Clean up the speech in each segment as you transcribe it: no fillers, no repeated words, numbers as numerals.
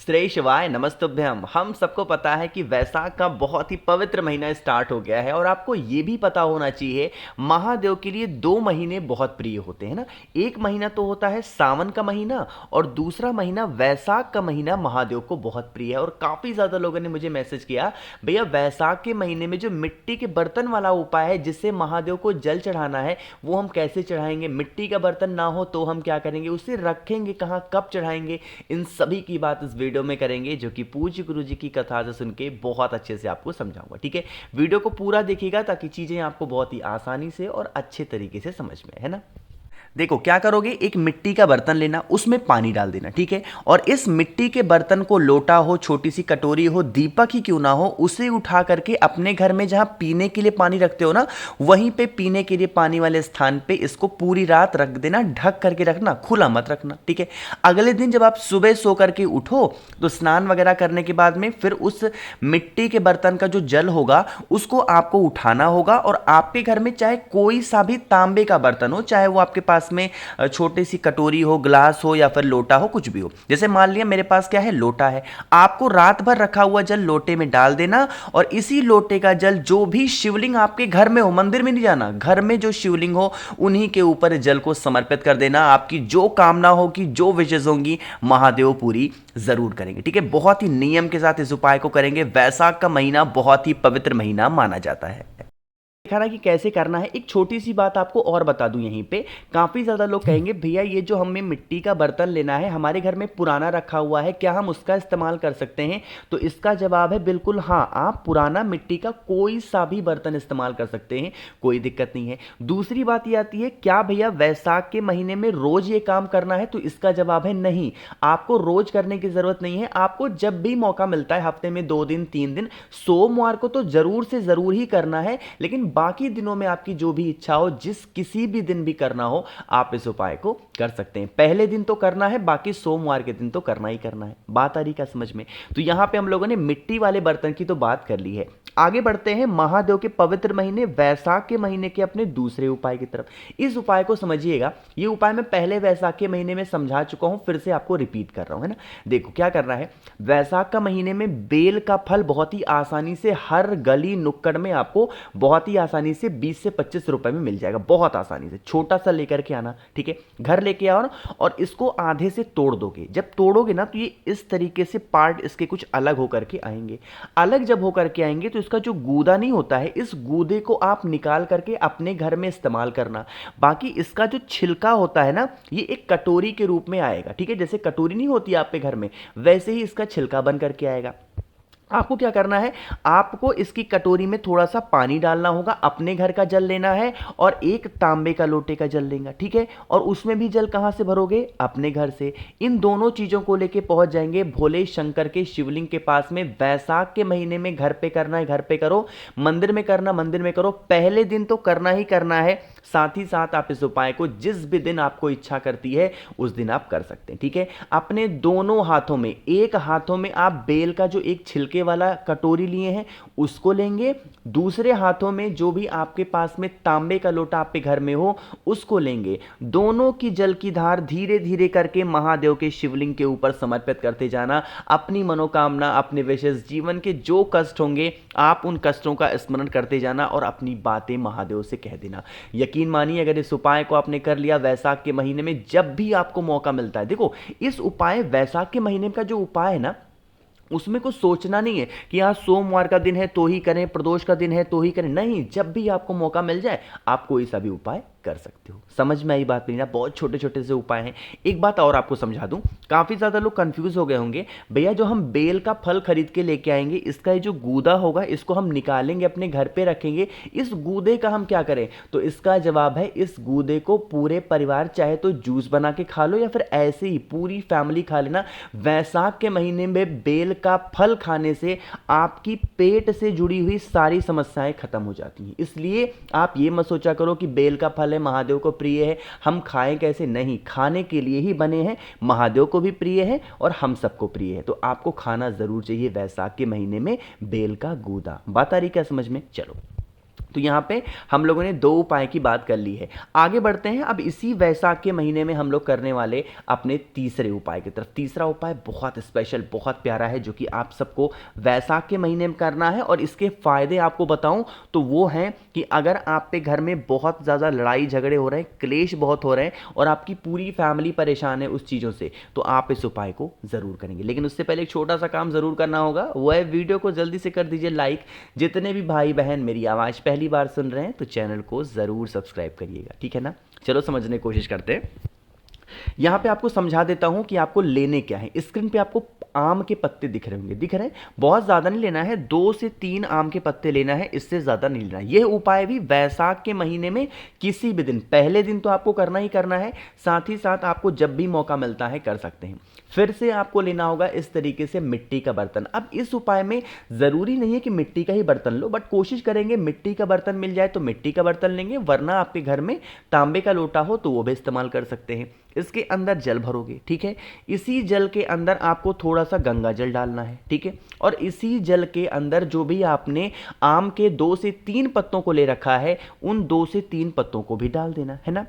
श्रेय शिवाय नमस्तुभ्यम। हम सबको पता है कि वैसाख का बहुत ही पवित्र महीना स्टार्ट हो गया है और आपको ये भी पता होना चाहिए महादेव के लिए दो महीने बहुत प्रिय होते हैं ना। एक महीना तो होता है सावन का महीना और दूसरा महीना वैसाख का महीना महादेव को बहुत प्रिय है। और काफ़ी ज़्यादा लोगों ने मुझे मैसेज किया, भैया वैसाख के महीने में जो मिट्टी के बर्तन वाला उपाय है जिससे महादेव को जल चढ़ाना है वो हम कैसे चढ़ाएंगे, मिट्टी का बर्तन ना हो तो हम क्या करेंगे, उसे रखेंगे कहाँ, कब चढ़ाएंगे, इन सभी की बात इस वीडियो में करेंगे जो कि पूज्य गुरु जी की कथा से सुन के बहुत अच्छे से आपको समझाऊंगा। ठीक है, वीडियो को पूरा देखिएगा ताकि चीज़ें आपको बहुत ही आसानी से और अच्छे तरीके से समझ में, है ना। देखो क्या करोगे, एक मिट्टी का बर्तन लेना, उसमें पानी डाल देना, ठीक है। और इस मिट्टी के बर्तन को लोटा हो, छोटी सी कटोरी हो, दीपक ही क्यों ना हो, उसे उठा करके अपने घर में जहां पीने के लिए पानी रखते हो ना, वहीं पे पीने के लिए पानी वाले स्थान पे इसको पूरी रात रख देना, ढक करके रखना, खुला मत रखना, ठीक है। अगले दिन जब आप सुबह सो करके उठो तो स्नान वगैरह करने के बाद में फिर उस मिट्टी के बर्तन का जो जल होगा उसको आपको उठाना होगा और आपके घर में चाहे कोई सा भी तांबे का बर्तन हो, चाहे वो आपके पास में छोटी सी कटोरी हो, ग्लास हो या फिर लोटा हो, कुछ भी हो। जैसे मान लिया मेरे पास क्या है, लोटा है, आपको रात भर रखा हुआ जल लोटे में डाल देना और इसी लोटे का जल जो भी शिवलिंग आपके घर में हो, मंदिर में नहीं जाना, घर में जो शिवलिंग हो उन्हीं के ऊपर जल को समर्पित कर देना। आपकी जो कामना होगी, जो विशेष होंगी, महादेव पूरी जरूर करेंगे, ठीक है। बहुत ही नियम के साथ इस उपाय को करेंगे। वैसाख का महीना बहुत ही पवित्र महीना माना जाता है। देखा ना कि कैसे करना है। एक छोटी सी बात आपको और बता दूं, यहीं पे काफ़ी ज़्यादा लोग कहेंगे भैया ये जो हमें मिट्टी का बर्तन लेना है, हमारे घर में पुराना रखा हुआ है, क्या हम उसका इस्तेमाल कर सकते हैं? तो इसका जवाब है बिल्कुल हाँ, आप पुराना मिट्टी का कोई सा भी बर्तन इस्तेमाल कर सकते हैं, कोई दिक्कत नहीं है। दूसरी बात ये आती है, क्या भैया वैसाख के महीने में रोज ये काम करना है? तो इसका जवाब है नहीं, आपको रोज करने की ज़रूरत नहीं है। आपको जब भी मौका मिलता है, हफ्ते में 2 दिन 3 दिन, सोमवार को तो ज़रूर से ज़रूर ही करना है, लेकिन बाकी दिनों में आपकी जो भी इच्छा हो, जिस किसी भी दिन भी करना हो, आप इस उपाय को कर सकते हैं। पहले दिन तो करना है, बाकी सोमवार के दिन तो करना ही करना है। बात आ रही क्या समझ में? तो यहां पे हम लोगों ने मिट्टी वाले बर्तन की तो बात कर ली है। आगे बढ़ते हैं महादेव के पवित्र महीने वैसाख के महीने के अपने दूसरे उपाय की तरफ। इस उपाय को समझिएगा, ये उपाय मैं पहले वैसाख के महीने में समझा चुका हूं, फिर से आपको रिपीट कर रहा हूं, है ना। देखो क्या करना है, वैसाख का महीने में बेल का फल बहुत ही आसानी से हर गली नुक्कड़ में आपको बहुत ही आसानी से 20 से 25 रुपए में मिल जाएगा, बहुत आसानी से। छोटा सा लेकर के आना, ठीक है, घर लेके आओ ना, और इसको आधे से तोड़ दोगे। जब तोड़ोगे ना तो ये इस तरीके से पार्ट इसके कुछ अलग होकर के आएंगे। अलग जब होकर के आएंगे तो इसका जो गूदा नहीं होता है, इस गूदे को आप निकाल करके अपने घर में इस्तेमाल करना। बाकी इसका जो छिलका होता है ना, ये एक कटोरी के रूप में आएगा, ठीक है। जैसे कटोरी नहीं होती आपके घर में, वैसे ही इसका छिलका बन करके आएगा। आपको क्या करना है, आपको इसकी कटोरी में थोड़ा सा पानी डालना होगा, अपने घर का जल लेना है और एक तांबे का लोटे का जल लेगा, ठीक है। और उसमें भी जल कहां से भरोगे, अपने घर से। इन दोनों चीजों को लेके पहुंच जाएंगे भोले शंकर के शिवलिंग के पास में। वैसाख के महीने में घर पे करना है, घर पे करो, मंदिर में करना, मंदिर में करो। पहले दिन तो करना ही करना है, साथ ही साथ आप इस उपाय को जिस भी दिन आपको इच्छा करती है उस दिन आप कर सकते हैं, ठीक है। अपने दोनों हाथों में, एक हाथों में आप बेल का जो एक छिलके वाला कटोरी लिए हैं उसको लेंगे, दूसरे हाथों में जो भी आपके पास में तांबे का लोटा आपके घर में हो उसको लेंगे। दोनों की जल की धार धीरे धीरे करके महादेव के शिवलिंग के ऊपर समर्पित करते जाना। अपनी मनोकामना, अपने विशेष जीवन के जो कष्ट होंगे, आप उन कष्टों का स्मरण करते जाना और अपनी बातें महादेव से कह देना। यकीन मानिए, अगर इस उपाय को आपने कर लिया वैसाख के महीने में, जब भी आपको मौका मिलता है, देखो इस उपाय वैसाख के महीने का जो उपाय है ना, उसमें कुछ सोचना नहीं है कि हाँ सोमवार का दिन है तो ही करें, प्रदोष का दिन है तो ही करें, नहीं, जब भी आपको मौका मिल जाए आप कोई सा भी उपाय कर सकते हो। समझ में आई बात नहीं ना, बहुत छोटे छोटे से उपाय हैं। एक बात और आपको समझा दूं, काफी ज्यादा लोग कंफ्यूज हो गए होंगे, भैया जो हम बेल का फल खरीद के लेके आएंगे, इसका ये जो गूदा होगा इसको हम निकालेंगे, अपने घर पे रखेंगे, इस गूदे का हम क्या करें? तो इसका जवाब है, इस गूदे को पूरे परिवार चाहे तो जूस बना के खा लो या फिर ऐसे ही पूरी फैमिली खा लेना। वैसाख के महीने में बेल का फल खाने से आपकी पेट से जुड़ी हुई सारी समस्याएं खत्म हो जाती हैं। इसलिए आप ये मत सोचा करो कि बेल का फल है, महादेव को प्रिय है, हम खाएं कैसे, नहीं, खाने के लिए ही बने हैं, महादेव को भी प्रिय है और हम सबको प्रिय है, तो आपको खाना जरूर चाहिए वैसाख के महीने में बेल का गूदा। बात आ रही क्या समझ में? चलो तो यहाँ पे हम लोगों ने 2 उपाय की बात कर ली है। आगे बढ़ते हैं। अब इसी वैशाख के महीने में हम लोग करने वाले अपने तीसरे उपाय की तरफ। तीसरा उपाय बहुत स्पेशल, बहुत प्यारा है, जो कि आप सबको वैशाख के महीने में करना है। और इसके फायदे आपको बताऊं तो वो हैं कि अगर आप पे घर में बहुत ज़्यादा लड़ाई झगड़े हो रहे हैं, क्लेश बहुत हो रहे हैं और आपकी पूरी फैमिली परेशान है उस चीज़ों से, तो आप इस उपाय को ज़रूर करेंगे। लेकिन उससे पहले एक छोटा सा काम ज़रूर करना होगा, वो है वीडियो को जल्दी से कर दीजिए लाइक। जितने भी भाई बहन मेरी आवाज़ पहली बार सुन रहे हैं तो चैनल को ज़रूर सब्सक्राइब करिएगा, ठीक है ना। चलो समझने की कोशिश करते हैं। यहाँ पे आपको समझा देता हूँ कि आपको लेने क्या है। स्क्रीन पे आपको आम के पत्ते दिख रहे होंगे, दिख रहे हैं। बहुत ज़्यादा नहीं लेना है, 2 से 3 आम के पत्ते लेना है, इससे ज़्यादा नहीं लेना है। यह उपाय भी वैशाख के महीने में किसी भी दिन, पहले दिन तो आपको करना ही करना है, साथ ही साथ आपको जब भी मौका मिलता है कर सकते हैं। फिर से आपको लेना होगा इस तरीके से मिट्टी का बर्तन। अब इस उपाय में ज़रूरी नहीं है कि मिट्टी का ही बर्तन लो, बट कोशिश करेंगे मिट्टी का बर्तन मिल जाए तो मिट्टी का बर्तन लेंगे, वरना आपके घर में तांबे का लोटा हो तो वो भी इस्तेमाल कर सकते हैं। इसके अंदर जल भरोगे, ठीक है। इसी जल के अंदर आपको थोड़ा सा गंगा जल डालना है, ठीक है। और इसी जल के अंदर जो भी आपने आम के 2 से 3 पत्तों को ले रखा है, उन 2 से 3 पत्तों को भी डाल देना है ना।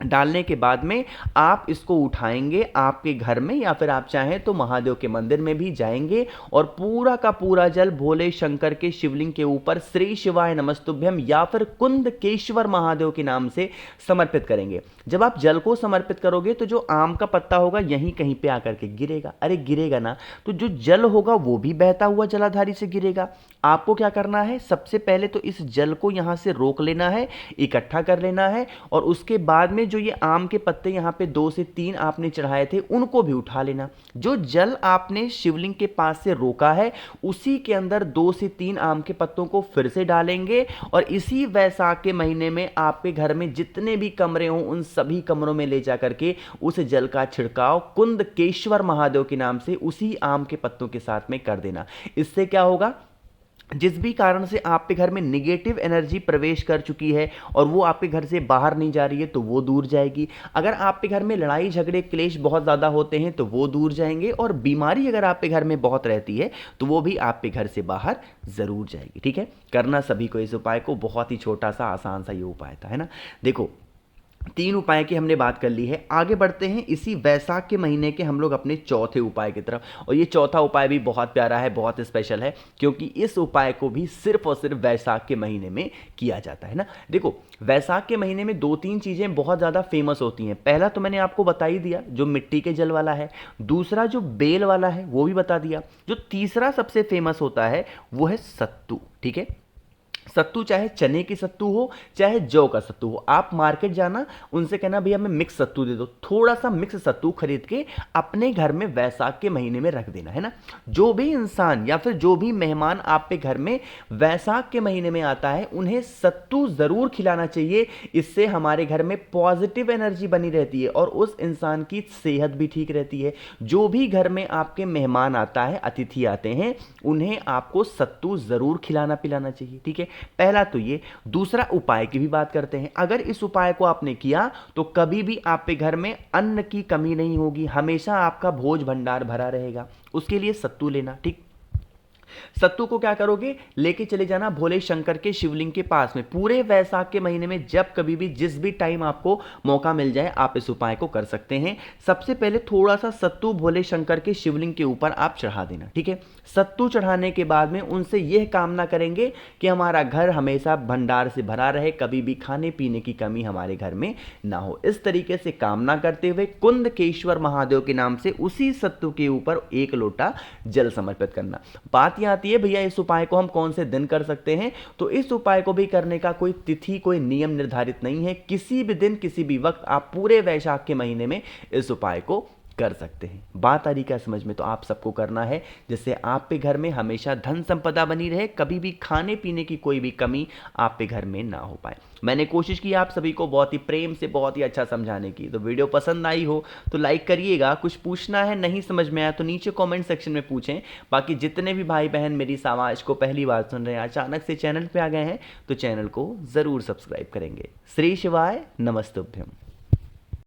डालने के बाद में आप इसको उठाएंगे आपके घर में, या फिर आप चाहें तो महादेव के मंदिर में भी जाएंगे और पूरा का पूरा जल भोले शंकर के शिवलिंग के ऊपर श्री शिवाय नमस्तुभ्यम या फिर कुंदकेश्वर महादेव के नाम से समर्पित करेंगे। जब आप जल को समर्पित करोगे तो जो आम का पत्ता होगा यहीं कहीं पे आकर के गिरेगा। अरे गिरेगा ना, तो जो जल होगा वो भी बहता हुआ जलाधारी से गिरेगा। आपको क्या करना है, सबसे पहले तो इस जल को यहां से रोक लेना है, इकट्ठा कर लेना है, और उसके बाद में जो ये आम के पत्ते यहाँ पे 2 से 3 आपने चढ़ाए थे उनको भी उठा लेना। जो जल आपने शिवलिंग के पास से रोका है उसी के अंदर 2 से 3 आम के पत्तों को फिर से डालेंगे, और इसी वैशाख के महीने में आपके घर में जितने भी कमरे हों उन सभी कमरों में ले जाकर के उस जल का छिड़काव कुंदकेश्वर महादेव के नाम से उसी आम के पत्तों के साथ में कर देना। इससे क्या होगा, जिस भी कारण से आपके घर में निगेटिव एनर्जी प्रवेश कर चुकी है और वो आपके घर से बाहर नहीं जा रही है तो वो दूर जाएगी। अगर आपके घर में लड़ाई झगड़े क्लेश बहुत ज़्यादा होते हैं तो वो दूर जाएंगे, और बीमारी अगर आपके घर में बहुत रहती है तो वो भी आपके घर से बाहर ज़रूर जाएगी, ठीक है। करना सभी को इस उपाय को, बहुत ही छोटा सा आसान सा ये उपाय था, है ना। देखो 3 उपाय की हमने बात कर ली है। आगे बढ़ते हैं इसी वैशाख के महीने के हम लोग अपने चौथे उपाय की तरफ। और ये चौथा उपाय भी बहुत प्यारा है, बहुत स्पेशल है, क्योंकि इस उपाय को भी सिर्फ और सिर्फ वैशाख के महीने में किया जाता है ना। देखो वैशाख के महीने में 2-3 चीज़ें बहुत ज़्यादा फेमस होती हैं। पहला तो मैंने आपको बता ही दिया, जो मिट्टी के जल वाला है। दूसरा जो बेल वाला है वो भी बता दिया। जो तीसरा सबसे फेमस होता है वो है सत्तू, ठीक है। सत्तू चाहे चने की सत्तू हो चाहे जौ का सत्तू हो, आप मार्केट जाना, उनसे कहना भैया हमें मिक्स सत्तू दे दो। थोड़ा सा मिक्स सत्तू खरीद के अपने घर में वैशाख के महीने में रख देना, है ना। जो भी इंसान या फिर जो भी मेहमान आपके घर में वैशाख के महीने में आता है उन्हें सत्तू ज़रूर खिलाना चाहिए। इससे हमारे घर में पॉजिटिव एनर्जी बनी रहती है और उस इंसान की सेहत भी ठीक रहती है। जो भी घर में आपके मेहमान आता है, अतिथि आते हैं, उन्हें आपको सत्तू ज़रूर खिलाना पिलाना चाहिए, ठीक है। पहला तो ये। दूसरा उपाय की भी बात करते हैं। अगर इस उपाय को आपने किया तो कभी भी आपके घर में अन्न की कमी नहीं होगी, हमेशा आपका भोज भंडार भरा रहेगा। उसके लिए सत्तू लेना, ठीक। सत्तू को क्या करोगे, लेके चले जाना भोले शंकर के शिवलिंग के पास में। पूरे वैशाख के महीने में जब कभी भी जिस भी टाइम आपको मौका मिल जाए आप इस उपाय को कर सकते हैं। सबसे पहले थोड़ा सा सत्तू भोले शंकर के शिवलिंग के ऊपर आप चढ़ा देना, ठीक है। सत्तू चढ़ाने के बाद में उनसे यह कामना करेंगे कि हमारा घर हमेशा भंडार से भरा रहे, कभी भी खाने पीने की कमी हमारे घर में ना हो। इस तरीके से कामना करते हुए कुंदकेश्वर महादेव के नाम से उसी सत्तू के ऊपर 1 लोटा जल समर्पित करना। बात आती है भैया इस उपाय को हम कौन से दिन कर सकते हैं, तो इस उपाय को भी करने का कोई तिथि, कोई नियम निर्धारित नहीं है। किसी भी दिन किसी भी वक्त आप पूरे वैशाख के महीने में इस उपाय को कर सकते हैं। बात आ रही क्या समझ में, तो आप सबको करना है जिससे आपके घर में हमेशा धन संपदा बनी रहे, कभी भी खाने पीने की कोई भी कमी आपके घर में ना हो पाए। मैंने कोशिश की आप सभी को बहुत ही प्रेम से बहुत ही अच्छा समझाने की। तो वीडियो पसंद आई हो तो लाइक करिएगा। कुछ पूछना है, नहीं समझ में आया तो नीचे कमेंट सेक्शन में पूछें। बाकी जितने भी भाई बहन मेरी इस आवाज़ को पहली बार सुन रहे हैं, अचानक से चैनल पे आ गए हैं, तो चैनल को ज़रूर सब्सक्राइब करेंगे। श्री शिवाय नमस्तुभ्यम।